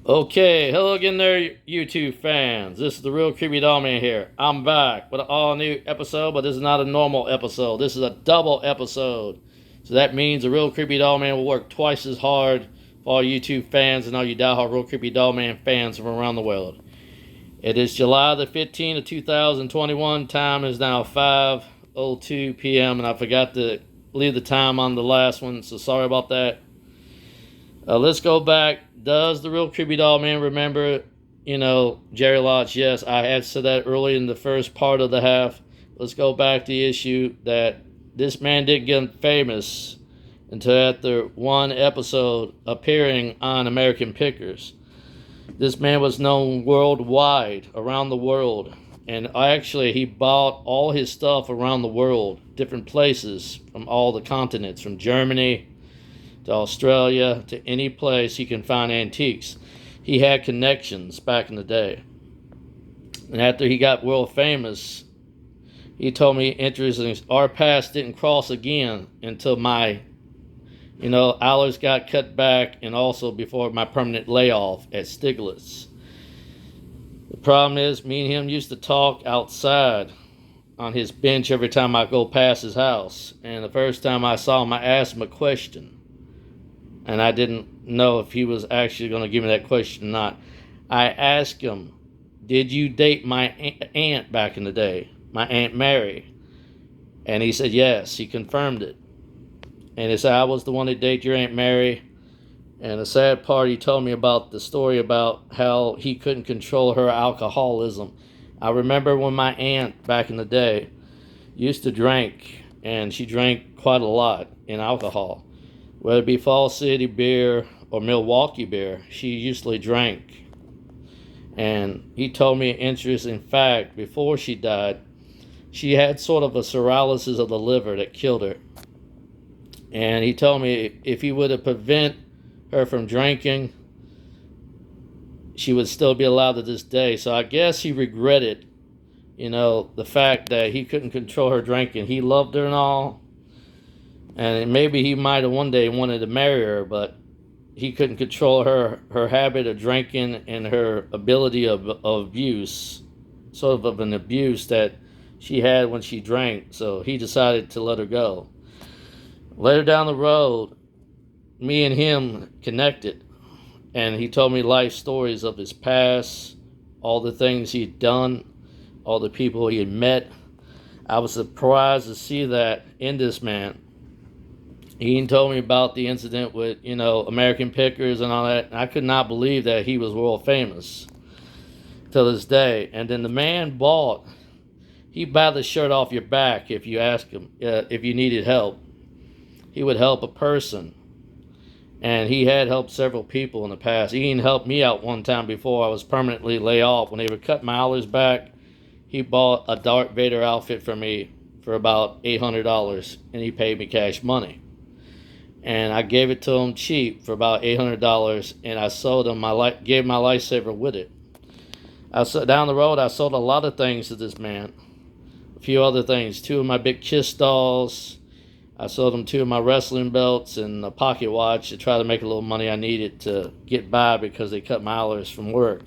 Okay, hello again there, YouTube fans. This is the Real Creepy Doll Man here. I'm back with an all-new episode, but this is not a normal episode. This is a double episode. So that means the Real Creepy Doll Man will work twice as hard for all YouTube fans and all you diehard Real Creepy Doll Man fans from around the world. It is July the 15th of 2021. Time is now 5:02 p.m. and I forgot to leave the time on the last one, so sorry about that. Let's go back. Does the Real Creepy Doll Man remember, Jerry Lotz? Yes, I had said that early in the first part of the half. Let's go back to the issue that this man didn't get famous until after one episode appearing on American Pickers. This man was known worldwide, around the world. And actually, he bought all his stuff around the world, different places from all the continents, from Germany to Australia, to any place he can find antiques. He had connections back in the day. And after he got world famous, he told me, interesting, our paths didn't cross again until my, hours got cut back and also before my permanent layoff at Stiglitz. The problem is, me and him used to talk outside on his bench every time I go past his house. And the first time I saw him, I asked him a question. And I didn't know if he was actually going to give me that question or not. I asked him, did you date my aunt back in the day, my Aunt Mary? And he said yes, he confirmed it. And he said, I was the one that dated your Aunt Mary. And the sad part, he told me about the story about how he couldn't control her alcoholism. I remember when my aunt back in the day used to drink, and she drank quite a lot in alcohol. Whether it be Fall City beer or Milwaukee beer, she usually drank. And he told me an interesting fact. Before she died, she had sort of a paralysis of the liver that killed her. And he told me if he would have prevented her from drinking, she would still be alive to this day. So I guess he regretted, the fact that he couldn't control her drinking. He loved her and all. And maybe he might have one day wanted to marry her, but he couldn't control her habit of drinking and her ability of abuse, sort of an abuse that she had when she drank. So he decided to let her go. Later down the road, me and him connected, and he told me life stories of his past, all the things he'd done, all the people he had met. I was surprised to see that in this man. He even told me about the incident with, American Pickers and all that. And I could not believe that he was world famous till this day. And then the man he'd buy the shirt off your back if you ask him, if you needed help. He would help a person. And he had helped several people in the past. He even helped me out one time before I was permanently laid off. When they would cut my hours back, he bought a Darth Vader outfit for me for about $800. And he paid me cash money. And I gave it to him cheap for about $800, and I sold him gave my lightsaber with it. Down the road, I sold a lot of things to this man. A few other things. 2 of my big Kiss dolls. I sold him 2 of my wrestling belts and a pocket watch to try to make a little money I needed to get by because they cut my hours from work.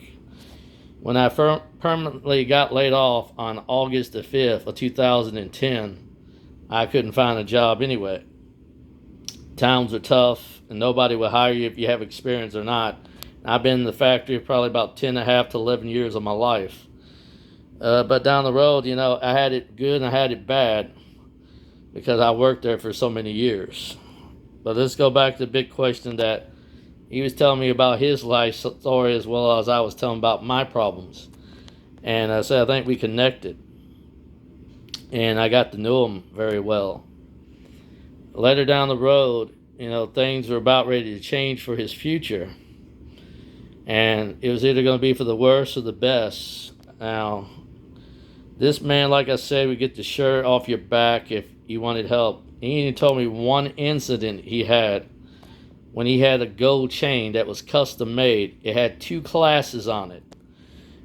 When I permanently got laid off on August the 5th of 2010, I couldn't find a job anyway. Times are tough, and nobody will hire you if you have experience or not. I've been in the factory probably about 10 and a half to 11 years of my life. But down the road, I had it good and I had it bad because I worked there for so many years. But let's go back to the big question that he was telling me about his life story as well as I was telling about my problems. And I said, I think we connected. And I got to know him very well. Later down the road, things were about ready to change for his future. And it was either going to be for the worse or the best. Now, this man, like I said, would get the shirt off your back if you wanted help. He even told me one incident he had when he had a gold chain that was custom made. It had 2 classes on it.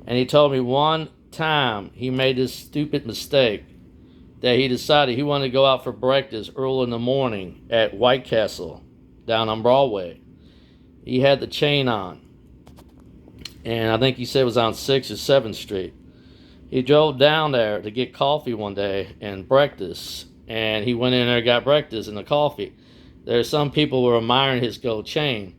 And he told me one time he made this stupid mistake that he decided he wanted to go out for breakfast early in the morning at White Castle down on Broadway. He had the chain on. and I think he said it was on 6th or 7th Street. He drove down there to get coffee one day and breakfast, and he went in there and got breakfast and the coffee. There's some people were admiring his gold chain,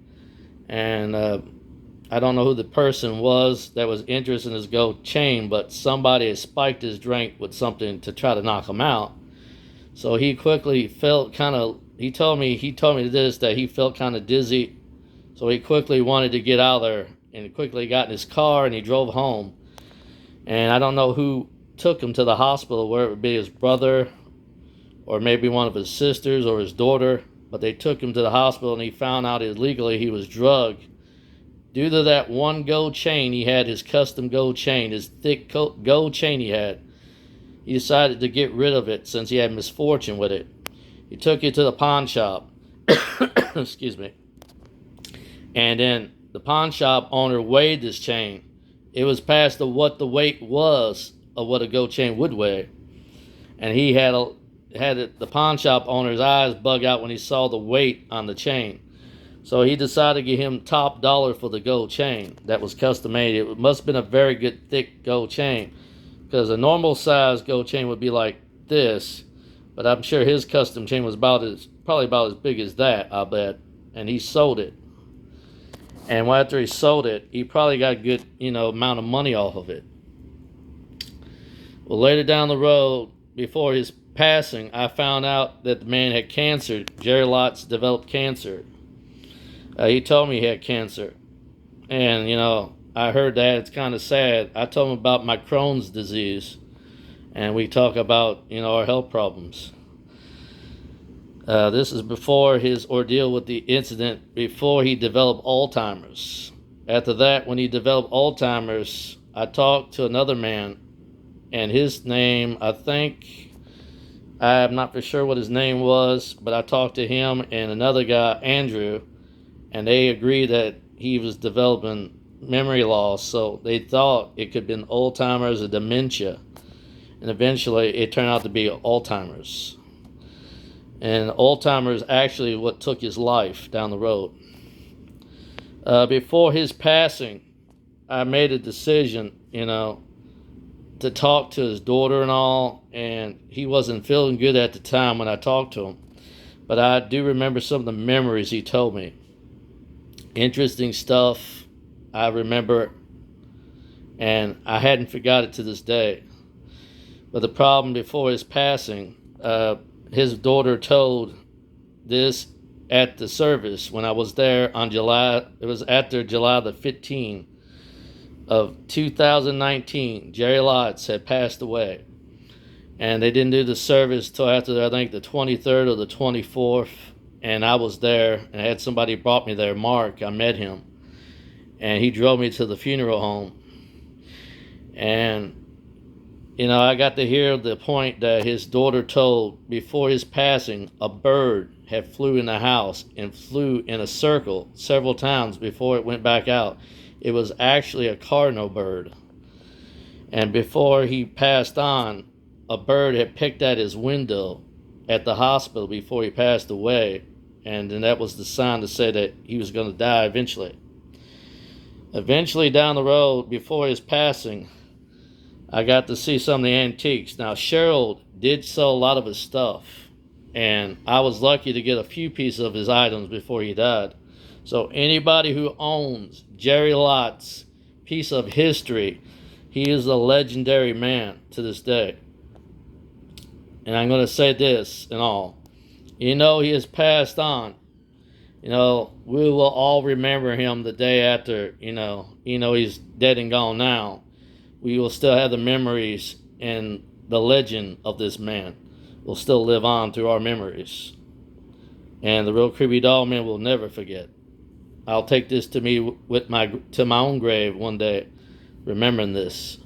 and I don't know who the person was that was interested in his gold chain, but somebody had spiked his drink with something to try to knock him out. So he quickly felt kind of. He told me this, that he felt kind of dizzy. So he quickly wanted to get out of there, and he quickly got in his car and he drove home. And I don't know who took him to the hospital, where it would be his brother or maybe one of his sisters or his daughter, but they took him to the hospital and he found out illegally he was drugged. Due to that one gold chain he had, his custom gold chain, his thick gold chain he had, he decided to get rid of it since he had misfortune with it. He took it to the pawn shop. Excuse me. And then the pawn shop owner weighed this chain. It was past what the weight was of what a gold chain would weigh. And he had the pawn shop owner's eyes bug out when he saw the weight on the chain. So he decided to give him top dollar for the gold chain that was custom made. It must have been a very good thick gold chain, because a normal size gold chain would be like this, but I'm sure his custom chain was probably about as big as that, I bet. And he sold it. And after he sold it, he probably got a good, amount of money off of it. Well, later down the road, before his passing, I found out that the man had cancer. Jerry Lotz developed cancer. He told me he had cancer. And, I heard that. It's kind of sad. I told him about my Crohn's disease. And we talk about, our health problems. This is before his ordeal with the incident, before he developed Alzheimer's. After that, when he developed Alzheimer's, I talked to another man, and his name, I'm not for sure what his name was, but I talked to him and another guy, Andrew, and they agreed that he was developing memory loss, so they thought it could have been Alzheimer's or dementia. And eventually, it turned out to be Alzheimer's. And Alzheimer's actually what took his life down the road. Before his passing, I made a decision, to talk to his daughter and all, and he wasn't feeling good at the time when I talked to him. But I do remember some of the memories he told me. Interesting stuff I remember, and I hadn't forgot it to this day. But the problem before his passing, his daughter told this at the service when I was there on it was after July the 15th of 2019. Jerry Lotz had passed away. And they didn't do the service till after, I think, the 23rd or the 24th. And I was there, and I had somebody brought me there, Mark. I met him. And he drove me to the funeral home. And I got to hear the point that his daughter told before his passing, a bird had flew in the house and flew in a circle several times before it went back out. It was actually a cardinal bird. And before he passed on, a bird had picked at his window at the hospital before he passed away. And then that was the sign to say that he was going to die eventually. Eventually down the road, before his passing, I got to see some of the antiques. Now, Cheryl did sell a lot of his stuff, and I was lucky to get a few pieces of his items before he died. So anybody who owns Jerry Lotz's piece of history, he is a legendary man to this day. And I'm going to say this and all. He has passed on. We will all remember him the day after, he's dead and gone now. We will still have the memories, and the legend of this man will still live on through our memories. And the Real Creepy Doll Man will never forget. I'll take this to me to my own grave one day, remembering this.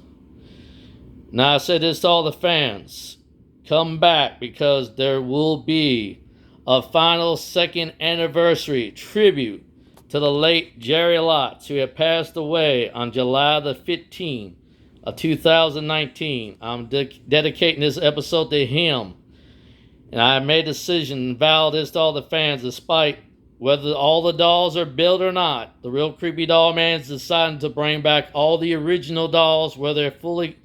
Now I say this to all the fans. Come back, because there will be a final second anniversary tribute to the late Jerry Lotz, who had passed away on July the 15th of 2019. I'm dedicating this episode to him. And I made a decision and vowed this to all the fans, despite whether all the dolls are built or not, the Real Creepy Doll Man's deciding to bring back all the original dolls, whether they're fully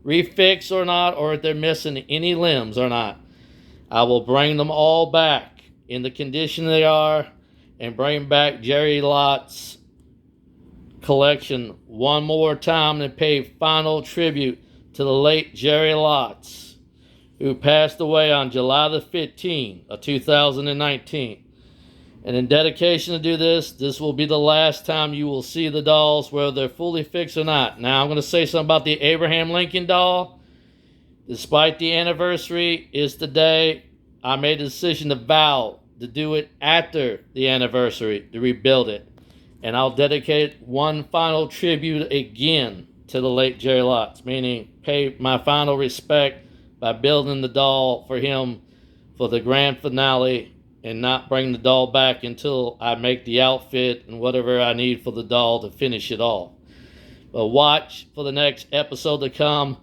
refixed or not, or if they're missing any limbs or not. I will bring them all back in the condition they are and bring back Jerry Lotz collection one more time and pay final tribute to the late Jerry Lotz, who passed away on July the 15th of 2019. And in dedication to do this, this will be the last time you will see the dolls, whether they're fully fixed or not. Now, I'm going to say something about the Abraham Lincoln doll. Despite the anniversary is today, I made a decision to vow to do it after the anniversary, to rebuild it. And I'll dedicate one final tribute again to the late Jerry Lotz, meaning pay my final respect by building the doll for him for the grand finale and not bring the doll back until I make the outfit and whatever I need for the doll to finish it all. But watch for the next episode to come.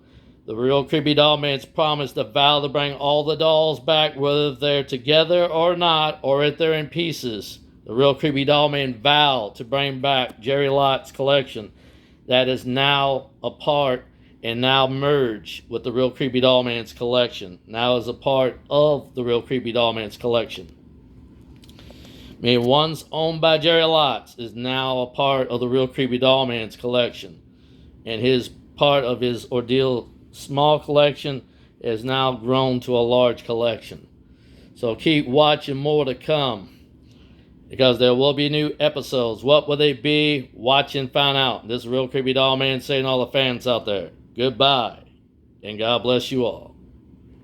The Real Creepy Doll Man's promised to vow to bring all the dolls back, whether they're together or not, or if they're in pieces. The Real Creepy Doll Man vowed to bring back Jerry Lotz's collection that is now a part and now merged with the Real Creepy Doll Man's collection. Now is a part of the Real Creepy Doll Man's collection. I mean, once owned by Jerry Lotz is now a part of the Real Creepy Doll Man's collection. And his part of his ordeal small collection is now grown to a large collection. So keep watching more to come, because there will be new episodes. What will they be? Watch and find out. This is Real Creepy Doll Man saying to all the fans out there, goodbye, and God bless you all.